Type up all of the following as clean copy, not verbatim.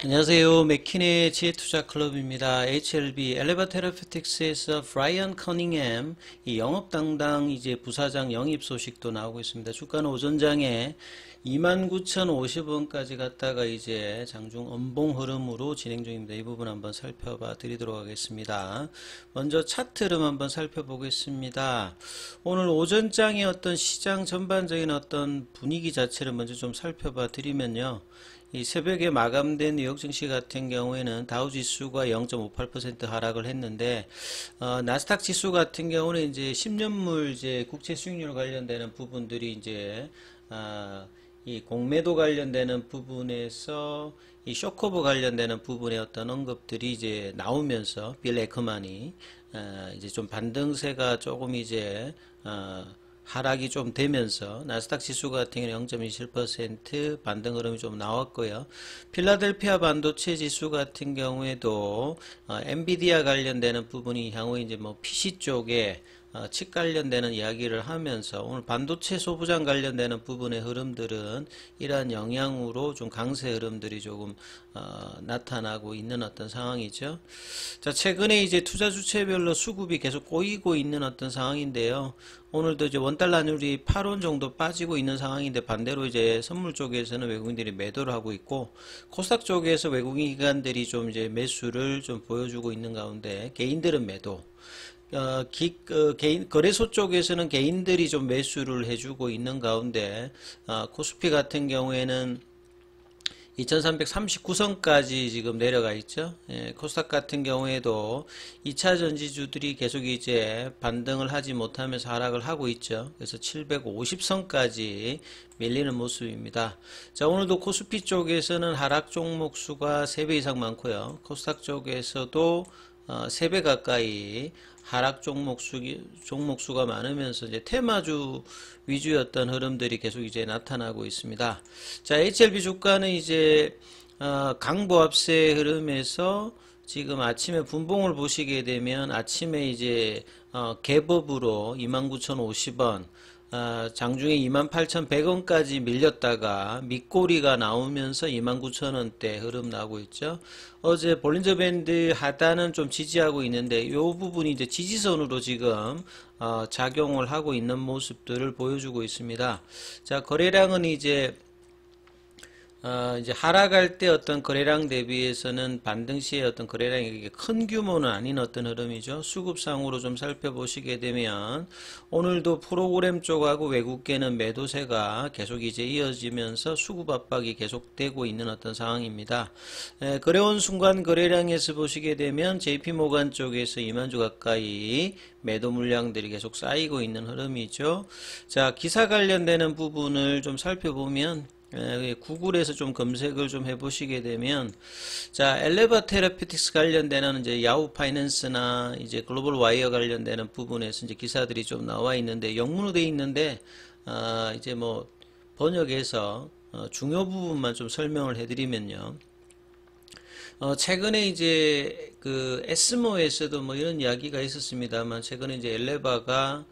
안녕하세요. 맥킨의 지혜투자클럽입니다. HLB 엘레바 테라피틱스에서 브라이언 커닝햄 이 영업 담당 이제 부사장 영입 소식도 나오고 있습니다. 주가는 오전장에 29,050원까지 갔다가 이제 장중 음봉 흐름으로 진행 중입니다. 이 부분 한번 살펴봐 드리도록 하겠습니다. 먼저 차트 흐름 한번 살펴보겠습니다. 오늘 오전장의 어떤 시장 전반적인 어떤 분위기 자체를 먼저 좀 살펴봐 드리면요. 이 새벽에 마감된 뉴욕 증시 같은 경우에는 다우 지수가 0.58% 하락을 했는데, 나스닥 지수 같은 경우는 이제 10년물 이제 국채 수익률 관련되는 부분들이 이제, 이 공매도 관련되는 부분에서 이 쇼커버 관련되는 부분의 어떤 언급들이 이제 나오면서 빌 에크만이, 이제 좀 반등세가 조금 이제, 하락이 좀 되면서 나스닥 지수 같은 경우는 0.27% 반등 흐름이 좀 나왔고요. 필라델피아 반도체 지수 같은 경우에도 엔비디아 관련되는 부분이 향후 이제 뭐 PC 쪽에 칩 관련되는 이야기를 하면서 오늘 반도체 소부장 관련되는 부분의 흐름들은 이러한 영향으로 좀 강세 흐름들이 조금 나타나고 있는 어떤 상황이죠. 자, 최근에 이제 투자 주체별로 수급이 계속 꼬이고 있는 어떤 상황인데요. 오늘도 이제 원달러율이 8원 정도 빠지고 있는 상황인데 반대로 이제 선물 쪽에서는 외국인들이 매도를 하고 있고 코스닥 쪽에서 외국인 기관들이 좀 이제 매수를 좀 보여주고 있는 가운데 개인들은 매도. 개인, 거래소 쪽에서는 개인들이 좀 매수를 해주고 있는 가운데, 코스피 같은 경우에는 2339선까지 지금 내려가 있죠. 예, 코스닥 같은 경우에도 2차 전지주들이 계속 이제 반등을 하지 못하면서 하락을 하고 있죠. 그래서 750선까지 밀리는 모습입니다. 자, 오늘도 코스피 쪽에서는 하락 종목 수가 3배 이상 많고요. 코스닥 쪽에서도 3배 가까이 하락 종목수가 많으면서 이제 테마주 위주였던 흐름들이 계속 이제 나타나고 있습니다. 자, HLB 주가는 이제 강보합세 흐름에서 지금 아침에 분봉을 보시게 되면 아침에 이제 갭업으로 29,050원 장중에 28,100원까지 밀렸다가 밑꼬리가 나오면서 29,000원대 흐름 나오고 있죠. 어제 볼린저 밴드 하단은 좀 지지하고 있는데 이 부분이 이제 지지선으로 지금 작용을 하고 있는 모습들을 보여주고 있습니다. 자, 거래량은 이제 하락할 때 어떤 거래량 대비해서는 반등 시에 어떤 거래량이 큰 규모는 아닌 어떤 흐름이죠. 수급상으로 좀 살펴보시게 되면 오늘도 프로그램 쪽하고 외국계는 매도세가 계속 이제 이어지면서 수급 압박이 계속되고 있는 어떤 상황입니다. 거래원 순간 거래량에서 보시게 되면 JP모간 쪽에서 2만주 가까이 매도 물량들이 계속 쌓이고 있는 흐름이죠. 자, 기사 관련되는 부분을 좀 살펴보면 구글에서 좀 검색을 좀 해보시게 되면, 자, 엘레바 테라피틱스 관련되는 이제 야후 파이낸스나 이제 글로벌 와이어 관련되는 부분에서 이제 기사들이 좀 나와 있는데, 영문으로 되어 있는데, 이제 뭐, 번역해서, 중요 부분만 좀 설명을 해드리면요. 최근에 이제 그 에스모에서도 뭐 이런 이야기가 있었습니다만 최근에 이제 엘레바가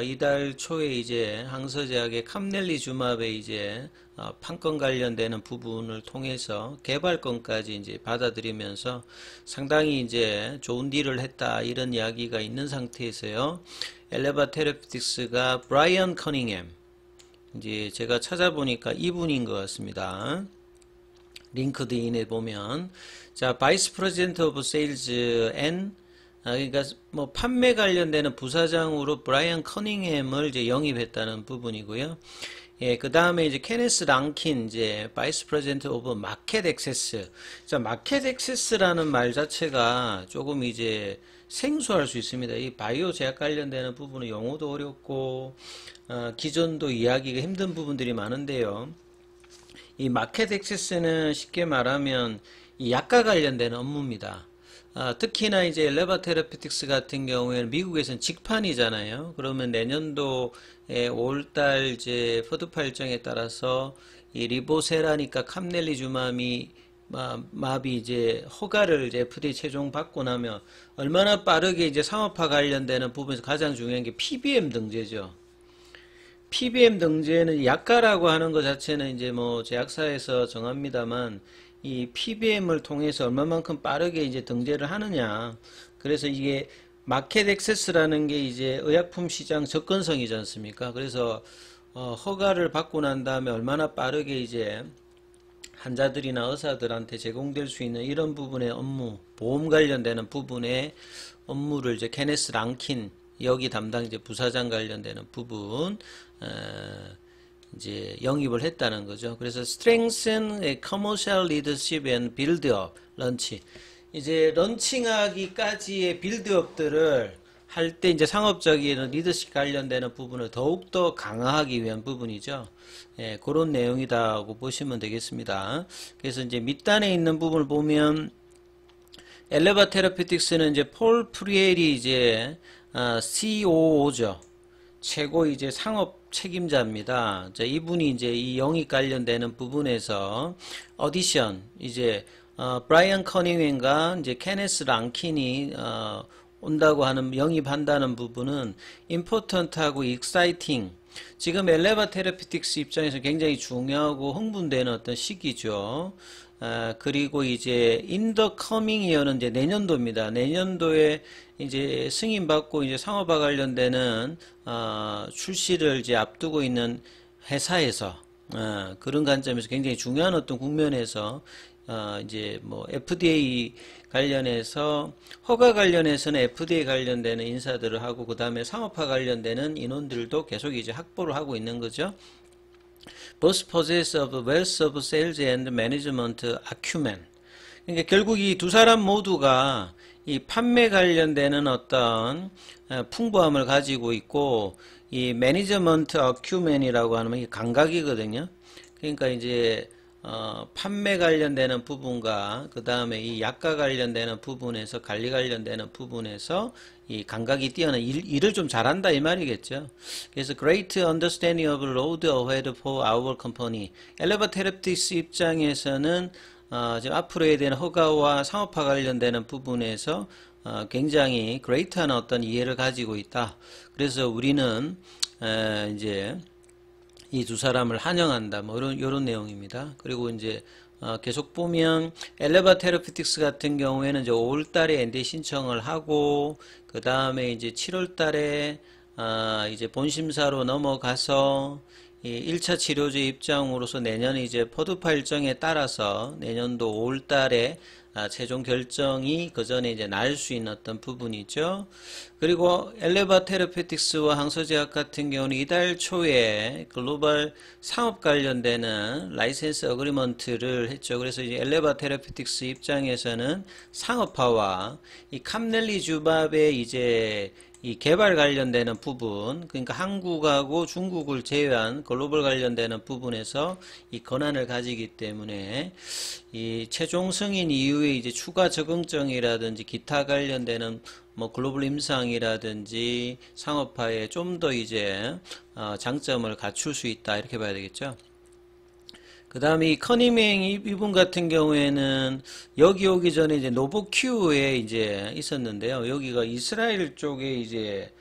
이달 초에 이제 항서제약의 캄넬리주맙에 이제 판권 관련되는 부분을 통해서 개발권까지 이제 받아들이면서 상당히 이제 좋은 딜을 했다 이런 이야기가 있는 상태에서요. 엘레바 테라피틱스가 브라이언 커닝햄 이제 제가 찾아보니까 이분인 것 같습니다. 링크드인에 보면 자 바이스 프레지던트 오브 세일즈 앤 그러니까 뭐 판매 관련되는 부사장으로 브라이언 커닝햄을 이제 영입했다는 부분이고요. 예, 그 다음에 이제 케네스 랑킨 이제 바이스 프레지던트 오브 마켓 액세스. 자 마켓 액세스라는 말 자체가 조금 이제 생소할 수 있습니다. 이 바이오 제약 관련되는 부분은 용어도 어렵고 기존도 이해하기가 힘든 부분들이 많은데요. 이 마켓 액세스는 쉽게 말하면 이 약과 관련된 업무입니다. 특히나 이제 엘레바 테라피틱스 같은 경우에는 미국에서는 직판이잖아요. 그러면 내년도에 5월달 이제 퍼드파 일정에 따라서 이 리보세라니까 캄넬리주맘이 맙이 이제 허가를 이제 FDA 최종 받고 나면 얼마나 빠르게 이제 상업화 관련되는 부분에서 가장 중요한 게 PBM 등재죠. PBM 등재는 약가라고 하는 것 자체는 이제 뭐 제약사에서 정합니다만 이 PBM을 통해서 얼마만큼 빠르게 이제 등재를 하느냐. 그래서 이게 마켓 액세스라는 게 이제 의약품 시장 접근성이지 않습니까? 그래서 허가를 받고 난 다음에 얼마나 빠르게 이제 환자들이나 의사들한테 제공될 수 있는 이런 부분의 업무, 보험 관련되는 부분의 업무를 이제 케네스 랑킨 여기 담당 이제 부사장 관련되는 부분 이제 영입을 했다는 거죠. 그래서 strengthen a commercial leadership and build up 런치. 이제 런칭하기까지의 빌드업들을 할 때 이제 상업적인 리더십 관련되는 부분을 더욱더 강화하기 위한 부분이죠. 예, 그런 내용이다고 보시면 되겠습니다. 그래서 이제 밑단에 있는 부분을 보면 엘레바 테라피틱스는 이제 폴 프리엘이 이제 COO죠. 최고 이제 상업 책임자입니다. 자, 이분이 이제 이 영입 관련되는 부분에서 어디션 이제 브라이언 커닝햄과 이제 케네스 랑킨이 온다고 하는 영입한다는 부분은 임포턴트하고 익사이팅. 지금 엘레바 테라피틱스 입장에서 굉장히 중요하고 흥분되는 어떤 시기죠. 그리고 이제 in the coming year는 이제 내년도입니다. 내년도에 이제 승인받고 이제 상업화 관련되는 출시를 이제 앞두고 있는 회사에서 그런 관점에서 굉장히 중요한 어떤 국면에서 이제 뭐 FDA 관련해서 허가 관련해서는 FDA 관련되는 인사들을 하고 그 다음에 상업화 관련되는 인원들도 계속 이제 확보를 하고 있는 거죠. Both possess of wealth of sales and management acumen. 그러니까 결국 이 두 사람 모두가 이 판매 관련되는 어떤 풍부함을 가지고 있고 이 매니저먼트 어큐멘이라고 하는 이 감각이거든요. 그러니까 이제 판매 관련되는 부분과 그 다음에 이 약가 관련되는 부분에서 관리 관련되는 부분에서 이 감각이 뛰어난 일을 좀 잘한다 이 말이겠죠. 그래서 great understanding of road ahead for our company. 엘레바 테라피틱스 입장에서는 지금 앞으로 해야 되는 허가와 상업화 관련되는 부분에서 굉장히 great한 어떤 이해를 가지고 있다. 그래서 우리는 이제 이 두 사람을 환영한다. 뭐 이런 내용입니다. 그리고 이제 계속 보면 엘레바 테라피틱스 같은 경우에는 이제 5월 달에 NDA 신청을 하고 그 다음에 이제 7월 달에 이제 본심사로 넘어가서 이 1차 치료제 입장으로서 내년 이제 포드파 일정에 따라서 내년도 5월 달에 최종 결정이 그 전에 이제 날 수 있는 어떤 부분이죠. 그리고 엘레바 테라피틱스와 항소제약 같은 경우는 이달 초에 글로벌 상업 관련되는 라이센스 어그리먼트를 했죠. 그래서 이제 엘레바 테라피틱스 입장에서는 상업화와 이 캄넬리주밥의 이제 이 개발 관련되는 부분, 그러니까 한국하고 중국을 제외한 글로벌 관련되는 부분에서 이 권한을 가지기 때문에 이 최종 승인 이후에 이제 추가 적응증이라든지 기타 관련되는 뭐 글로벌 임상이라든지 상업화에 좀 더 이제 장점을 갖출 수 있다 이렇게 봐야 되겠죠. 그 다음에 이 커니맹 이분 같은 경우에는 여기 오기 전에 이제 노보큐에 이제 있었는데요. 여기가 이스라엘 쪽에 이제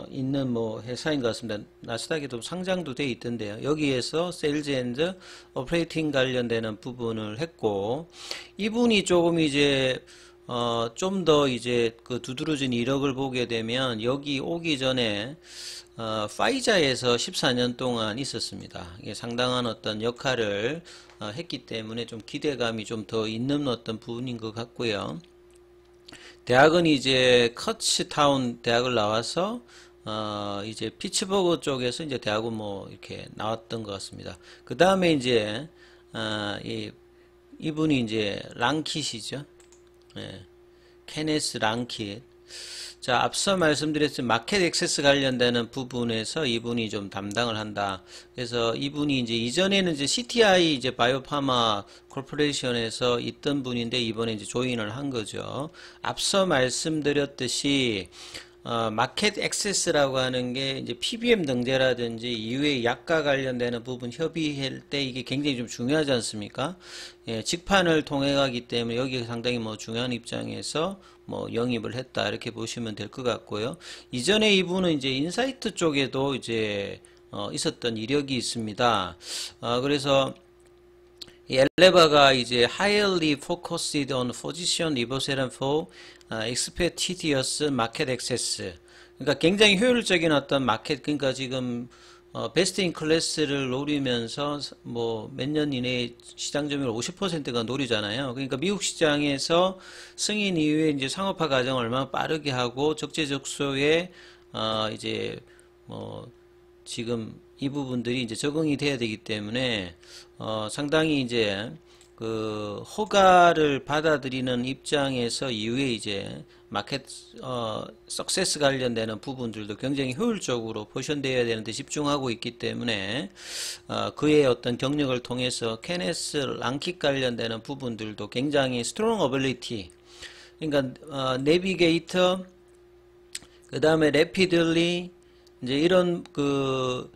있는 뭐 회사인 것 같습니다. 나스닥에도 상장도 돼 있던데요. 여기에서 세일즈 앤드 오퍼레이팅 관련되는 부분을 했고 이분이 조금 이제 좀 더 이제 그 두드러진 이력을 보게 되면 여기 오기 전에 파이자에서 14년 동안 있었습니다. 이게 상당한 어떤 역할을 했기 때문에 좀 기대감이 좀 더 있는 어떤 부분인 것 같고요. 대학은 이제 커츠타운 대학을 나와서 이제 피츠버그 쪽에서 이제 대학은 뭐 이렇게 나왔던 것 같습니다. 그 다음에 이제 이분이 이제 랑킷이죠. 예, 케네스 랑킷. 자, 앞서 말씀드렸지만 마켓 액세스 관련되는 부분에서 이분이 좀 담당을 한다. 그래서 이분이 이제 이전에는 이제 CTI 이제 바이오파마 코퍼레이션에서 있던 분인데 이번에 이제 조인을 한 거죠. 앞서 말씀드렸듯이 마켓 액세스라고 하는 게 이제 PBM 등재라든지 이외의 약과 관련되는 부분 협의할 때 이게 굉장히 좀 중요하지 않습니까? 예, 직판을 통해 가기 때문에 여기 상당히 뭐 중요한 입장에서 뭐 영입을 했다 이렇게 보시면 될 것 같고요. 이전에 이분은 이제 인사이트 쪽에도 이제 있었던 이력이 있습니다. 그래서 이 엘레바가 이제 highly focused on position reversal and for expeditious market access. 그러니까 굉장히 효율적인 어떤 마켓, 그러니까 지금 베스트 인 클래스를 노리면서 뭐 몇 년 이내에 시장 점유율 50%가 노리잖아요. 그러니까 미국 시장에서 승인 이후에 이제 상업화 과정을 얼마나 빠르게 하고 적재적소에 이제 뭐 지금 이 부분들이 이제 적응이 돼야 되기 때문에 상당히 이제 그 허가를 받아들이는 입장에서 이후에 이제 마켓 석세스 관련되는 부분들도 굉장히 효율적으로 포션되어야 되는데 집중하고 있기 때문에 그의 어떤 경력을 통해서 케네스 랑킥 관련되는 부분들도 굉장히 스트롱 어빌리티, 그러니까 내비게이터, 그 다음에 래피들리, 이제 이런 그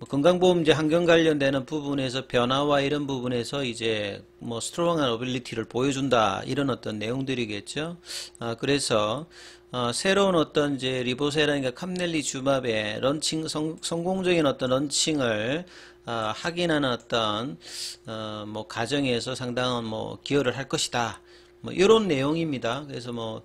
건강보험제 환경 관련되는 부분에서 변화와 이런 부분에서 이제 뭐 스트롱한 어빌리티를 보여준다, 이런 어떤 내용들이겠죠. 그래서 새로운 어떤 이제 리보세라니까 캄넬리 주밥의 런칭 성공적인 어떤 런칭을 확인하는 어떤 뭐 과정에서 상당한 뭐 기여를 할 것이다, 뭐 이런 내용입니다. 그래서 뭐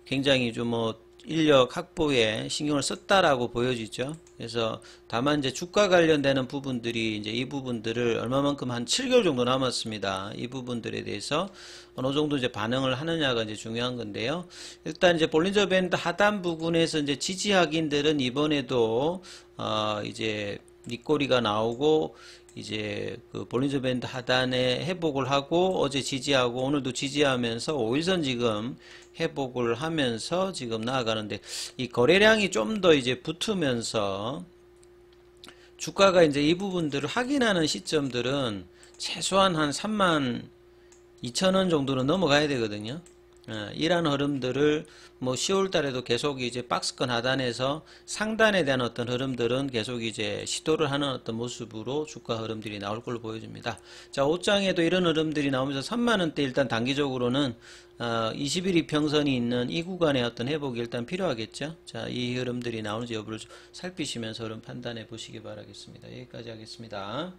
굉장히 좀 뭐 인력 확보에 신경을 썼다라고 보여지죠. 그래서 다만 이제 주가 관련되는 부분들이 이제 이 부분들을 얼마만큼 한 7개월 정도 남았습니다. 이 부분들에 대해서 어느 정도 이제 반응을 하느냐가 이제 중요한 건데요. 일단 이제 볼린저 밴드 하단 부분에서 이제 지지 확인들은 이번에도 이제 윗꼬리가 나오고 이제 그 볼린저 밴드 하단에 회복을 하고 어제 지지하고 오늘도 지지하면서 5일선 지금 회복을 하면서 지금 나아가는데, 이 거래량이 좀 더 이제 붙으면서 주가가 이제 이 부분들을 확인하는 시점들은 최소한 한 32,000원 정도는 넘어가야 되거든요. 이러한 흐름들을 뭐 10월 달에도 계속 이제 박스권 하단에서 상단에 대한 어떤 흐름들은 계속 이제 시도를 하는 어떤 모습으로 주가 흐름들이 나올 걸로 보여집니다. 자, 옷장에도 이런 흐름들이 나오면서 3만원대 일단 단기적으로는 21 이평선이 있는 이 구간의 어떤 회복이 일단 필요하겠죠. 자, 이 흐름들이 나오는지 여부를 살피시면서 흐름 판단해 보시기 바라겠습니다. 여기까지 하겠습니다.